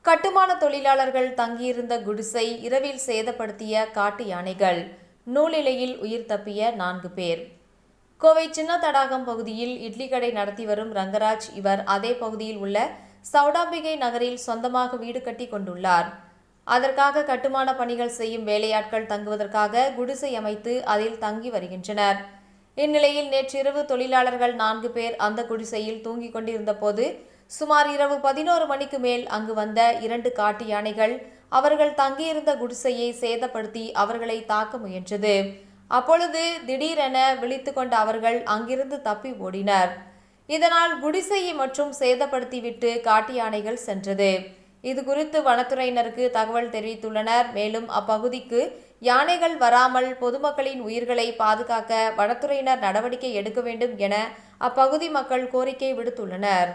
கட்டுமான தொழிலாளர்கள் தங்கியிருந்த குடிசை இரவில் சேதப்படுத்திய காட்டு யானைகள். நூலிலையில் உயிர் தப்பிய 4 பேர். கோவை சின்ன தடாகம் பகுதியில் இட்லி கடை நடத்தி வரும் ரங்கராஜ். இவர் அதே பகுதியில் உள்ள சௌடாம்பிகை நகரில் சொந்தமாக வீடு கட்டி கொண்டுள்ளார். அதற்காக கட்டுமான பணிகள் செய்யும் வேலையாட்கள் தங்குவதற்காக குடிசை அமைத்து அதில் தங்கி வருகின்றனர். இந்நிலையில் நேற்றிரவு தொழிலாளர்கள் 4 பேர் அந்த குடிசையில் தூங்கிக் கொண்டிருந்த போது சுமார் இரவு 11 மணிக்கு மேல் அங்கு வந்த 2 காட்டு யானைகள் அவர்கள் தங்கியிருந்த குடிசையை சேதப்படுத்தி அவர்களை தாக்க முயன்றது. அப்பொழுது திடீரென விழித்து கொண்ட அவர்கள் அங்கிருந்து தப்பி ஓடினர். இதனால் குடிசையை மற்றும் சேதப்படுத்திவிட்டு காட்டு யானைகள் சென்றது. இது குறித்து வனத்துறையினருக்கு தகவல் தெரிவித்துள்ளனர். மேலும் அப்பகுதிக்கு யானைகள் வராமல் பொதுமக்களின் உயிர்களை பாதுகாக்க வனத்துறையினர் நடவடிக்கை எடுக்க வேண்டும் என அப்பகுதி மக்கள் கோரிக்கை விடுத்துள்ளனர்.